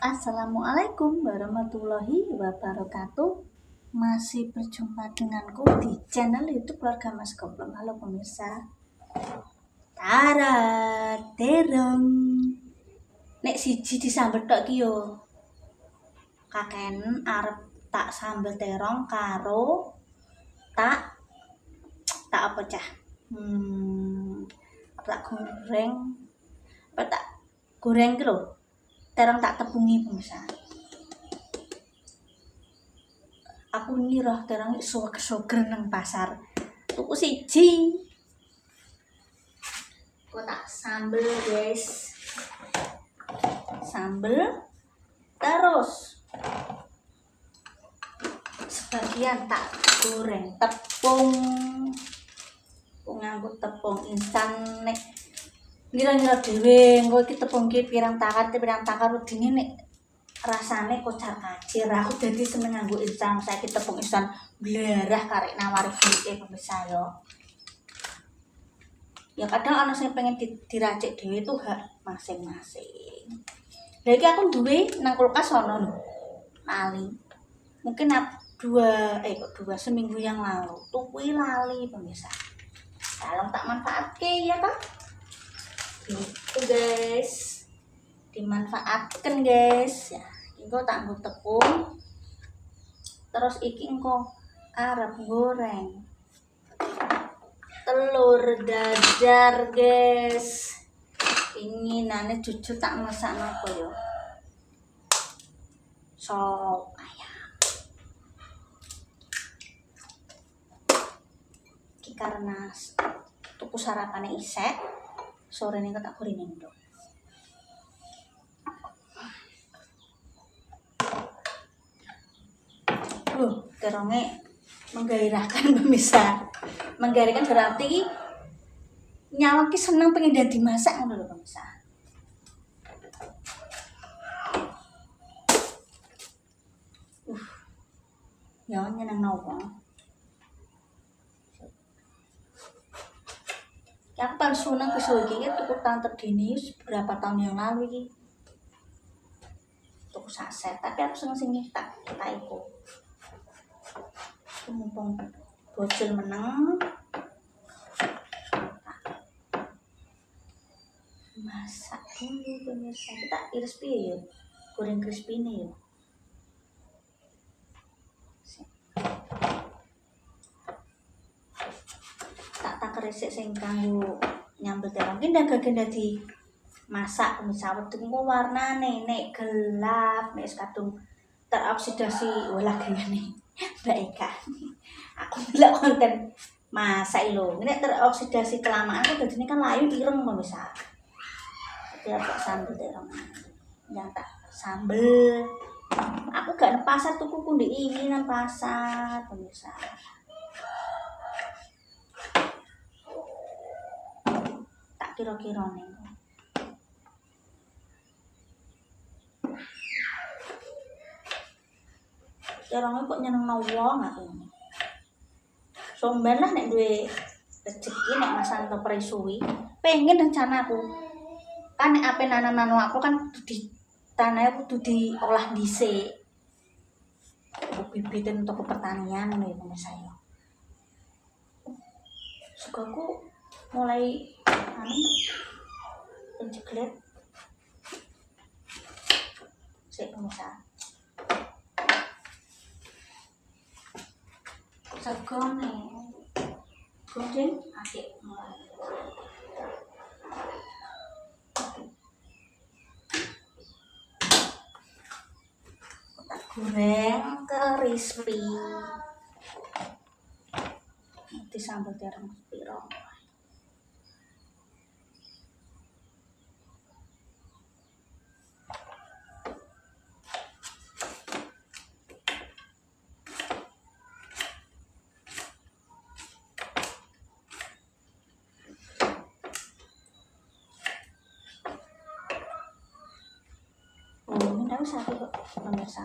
Assalamualaikum warahmatullahi wabarakatuh. Masih berjumpa denganku di channel YouTube Keluarga Mas Goblong. Halo pemirsa. Tara terong. Nek siji disambel tok ki yo. Kaken arep tak sambel terong karo tak apa cah? Tak goreng. Tak goreng ki lho. Terong tak tepungi pemirsa. Aku ngira terong soger nang pasar. Tuku siji. Kok tak sambel, guys. Sambel terus sebagian tak goreng tepung. Nganggo tepung instan nek ngira-ngira dhewe engko iki tepung ki pirang takar wedine nek rasane kocar-kacir. Aku dadi seneng nganggo instan. Saiki tepung instan blarah karek nawari duwike pemirsa yo. Ya kadang ana sing pengen diracik dhewe tuh hak masing-masing. Lah iki aku duwe nang kulkas ono lho. Lali. Mungkin dua seminggu yang lalu. Tuku lali pemirsa. Kalau tak manfaatke ya kan? Gitu guys. Dimanfaatkan guys. Ya, engko tak nggo tepung. Terus iki engko arep goreng telur dadar guys. Inginane jujur tak masak napa yo. Sop ayam. Iki karena tuku sarapane isek, sore ini tak goreng ndok. Terongnya menggairahkan pemirsa. Menggairahkan berarti nyawa ki seneng pengen dadi masak ngono lho pemirsa. Ya nyeneng nopo. Aku paling seneng pisau iki tuku tante Dini beberapa tahun yang lalu iki. Tuku saset, tapi aku seneng sing tak iku. Mumpung bocil meneng. Masak dulu pemirsa. Kita iris piye ya? Goreng crispy nih ya. Tak resik sing kanggo nyambel terong ki ndagake dadi masak pemirsa. Wedhus engko warnane nek gelap, nek kadung teroksidasi olah gayane Mbak Eka. Aku ndelok konten masak lho. Nek teroksidasi kelamaan kok dadine kan layu ireng pemirsa. Dia tak sambel terong. Yang tak sambel. Aku gak nang pasar tuku kundi ini nang pasar pemirsa. Tak kira-kira nih. Terongnya kok nyeneng wong aku. Somben lah nek duwe rezeki nek Mas Santo presuwi, pengen rencana aku. Kan nek ape nanam aku kan di tanah kudu diolah dhisik. Bibitin untuk pertanian nih pemirsa ya. Sukaku mulai penjeglet. Sik pemirsa. Segone kucing asik mulai. Tak goreng crispy. Nanti sambal terong piro. Ini sakit kok pemirsa.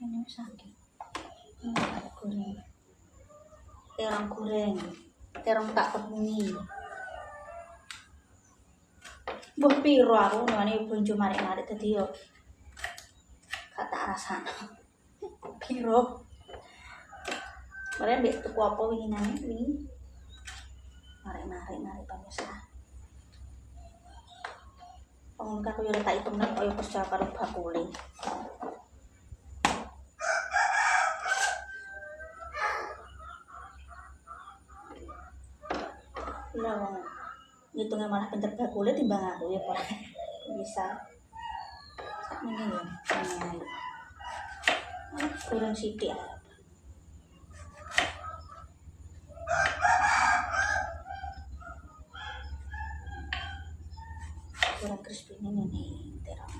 Ini sakit. Ini goreng. Terong goreng. Terong tak tepungi. buh piro aku ngene bonjo marik-marik dadi yo gak tak rasakno. Piro. Mare mbek tuku apa winginane wingi. Marik-marik pemirsa. Wong aku yo tak hitung nek koyo kerja karo bakule. Lah wong ngitungnya malah pinter bakule timbang aku ya Pak. Bisa. Sakmene ya. Ayo. Kurang sithik. Kurang crispy ini nih terong.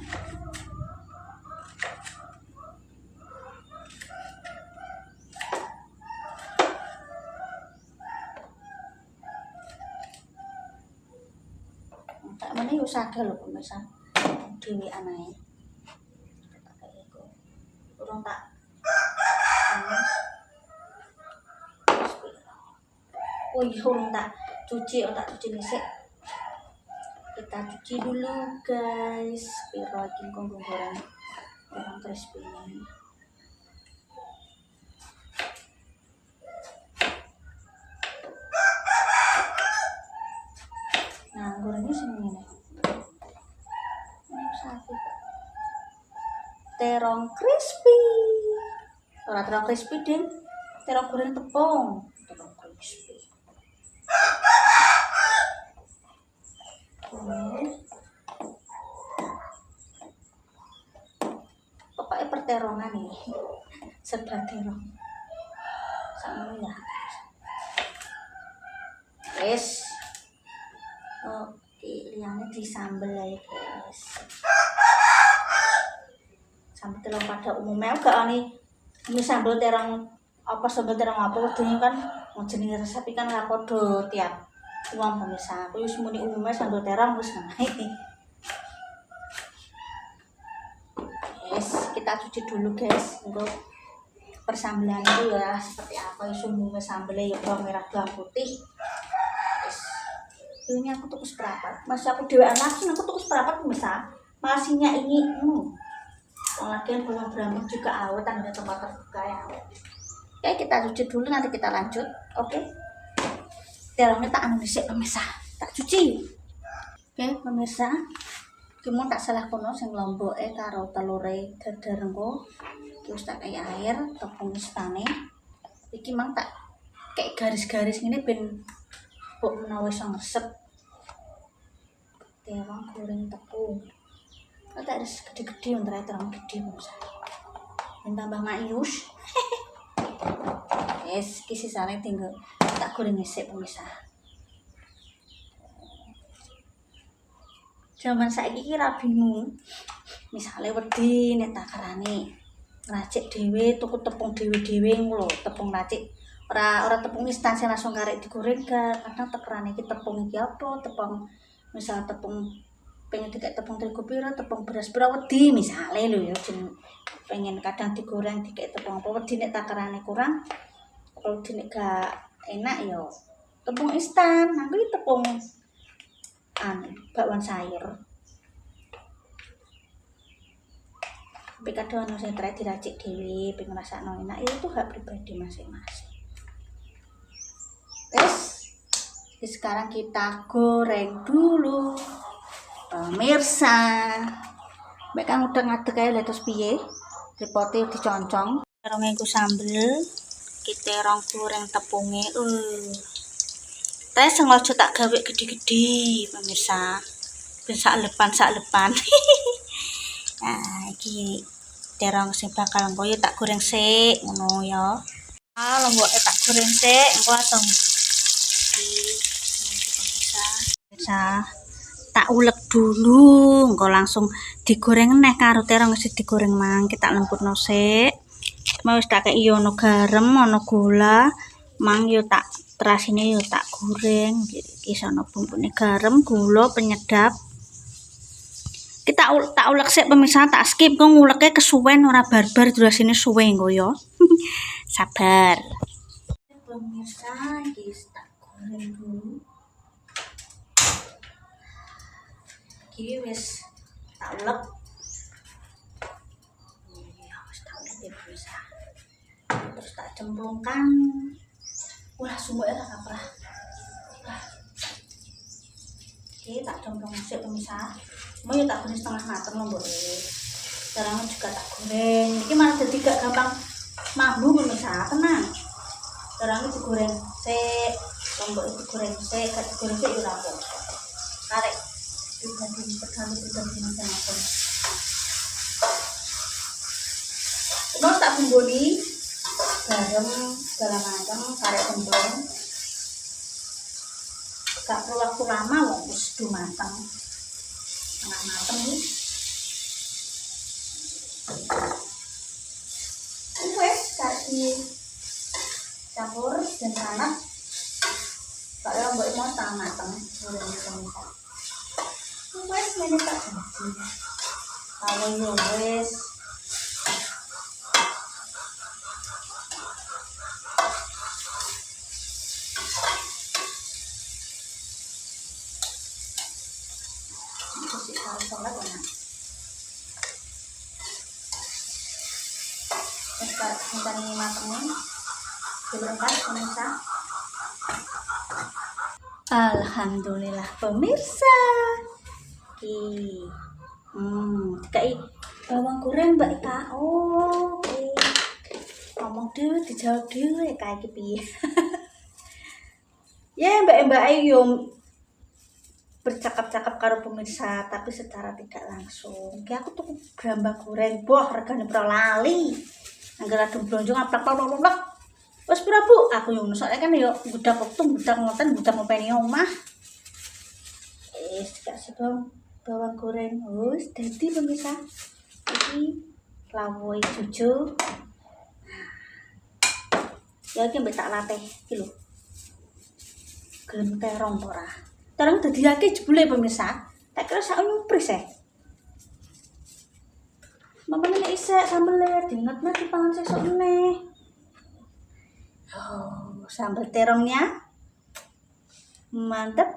Tak mana yo sagel lho pemirsa. Dewi anae. Kayak iku. Urung tak. Oh iya urung tak cuci, dhisik. Kita cuci dulu guys. Piro iki kanggo goreng terong crispy ini. Nah, gorengnya sini nih. Sakit. Terong crispy. Ora terong crispy, Ding. Terong goreng tepung. Terong crispy. Pokoknya perterongan nih. Serba terong. Sama ya. Yes. Oke, liangnya disambel ya guys. Sambel terong pada umumnya enggak nih. Ini sambel terong apa wedine kan jenenge resep kan ora padha tiap wong pemirsa. Aku wis muni umumnya sambel terong wis ngene. Yes, kita cuci dulu guys untuk persambelan itu ya seperti apa umumnya sambelnya ya bawang merah bawang putih. Ini aku tuku seperempat. Masih aku dhewean langsung aku tuku seperempat pemirsa. Masihnya ini lagian bawang brambang juga awet ada tempat terbuka ya. Oke, kita cuci dulu nanti kita lanjut. Oke. Terongnya tak anu dhisik pemirsa. Tak cuci. Oke, pemirsa. Ki tak salah kono sing lomboke karo telure dadar engko. Ki wis tak kaya air, tepung istane. Iki mang tak kayak garis-garis ngene ben mbok menawa iso ngresep. Terong goreng tepung. Tak harus gede-gede untuk terong gede pemirsa. Dan tambah mayus. Yes, ki sisane tinggal tak goreng isik pemirsa. Zaman saiki ki ra bingung. Misale wedi nek takarane ngracik dhewe, tuku tepung dhewe-dhewe ngono lho, tepung racik. Ora tepung instan sing langsung karek digoreng ga. Kadang tekerane iki tepung iki apa? Tepung misal tepung pengen dikek tepung terigu piro, tepung beras piro wedi misale lho ya pengen kadang digoreng dikek tepung apa wedi nek takarane kurang. Kalau dene gak enak ya tepung instan, nanti tepung bakwan sayur. Tapi kadang ono sing try diracik dhewe pengen rasakno enak itu hak pribadi masing-masing. Sekarang kita goreng dulu. Pemirsa. Mbak kan udah ngadeg ae terus piye? Ripote diconcong. Terong iku sambel. Kita terong goreng tepunge. Terus sengaja tak gawe gede-gede pemirsa. Ben sak lepan. Nah, iki terong sing bakal engko tak goreng sik ngono ya. Lomboke tak goreng sik engko langsung pemirsa. Tak ulek dulu, engko langsung digoreng neh karo terong wis digoreng mang, kita lemputno sik. Mau wis tak kei ono garam, ono gula, mang yo tak terasine yo tak goreng. Iki sono bumbune garam, gula, penyedap. Kita tak ulek sik pemirsa, tak skip kok nguleke kesuwen ora barbar durasine suwe engko yo. Sabar. Pemirsa, iki tak goreng dulu. iki wis tak ulek. Ya wis tak ulek ya bisa. Terus tak cemplungkan. Wah, sumber lah kaprah. Oke, tak cemplung sik pemirsa. Mau ya tak goreng setengah mateng lho, Mbok. Sekarang juga tak goreng. Ini malah jadi gak gampang mambu pemirsa, tenang. Sekarang digoreng sik, lombok itu goreng sik, gak digoreng sik ya ora apa-apa. Tarik. Dibagi perkali dibagi macam-macam. Terus tak bumboni garam segala macam, tarik cemplung. Gak perlu waktu lama wong wis do mateng. Tengah mateng nih. Wes kasih campur dan panas. Kalau mbok mau tengah mateng, goreng pemirsa. Wes meneh tak ganti. Kalau yo wes sholat enak. Kita simpan ini matangnya diberkat pemirsa. Alhamdulillah pemirsa. Dikai bawang goreng Mbak Ika. Oh, ngomong dhewe dijawab dhewe kayak iki piye. Ya Mbak yo bercakap-cakap karo pemirsa tapi secara tidak langsung. Kayak aku tuku brambang goreng, boh regane pro lali. Angger adem blonjo ngaplak-plak. Wes pira Bu? Aku yo soalnya kan yo budak wektu, budak ngoten, budak ngopeni omah. Dikasih bawang goreng. Wes dadi pemirsa. Iki lawuhe jojo. Ya iki mbek tak latih iki lho. Gelem terong ora? Terong dadi akeh jebule pemirsa. Tak kira sak nyupris Mamane nek isek sambel diingetna dipangan sesuk meneh. Oh, sambal terongnya mantep.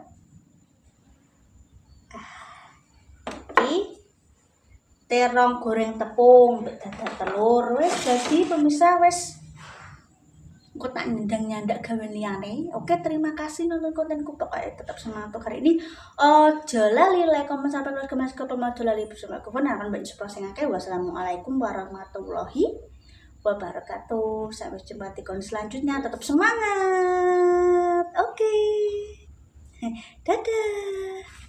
Iki terong goreng tepung mbek dadar telur. Wes jadi pemirsa wes. Kok tak nyandang-nyandak gawe liyane. Oke, terima kasih nonton kontenku. Pokoknya tetap semangat untuk hari ini. Ojo lali like, komen, sampai keluarga mas ke pemaju lali bersama aku. Akan banyak support sing akeh. Wassalamualaikum warahmatullahi wabarakatuh. Sampai jumpa di konten selanjutnya. Tetap semangat. Oke. Dadah.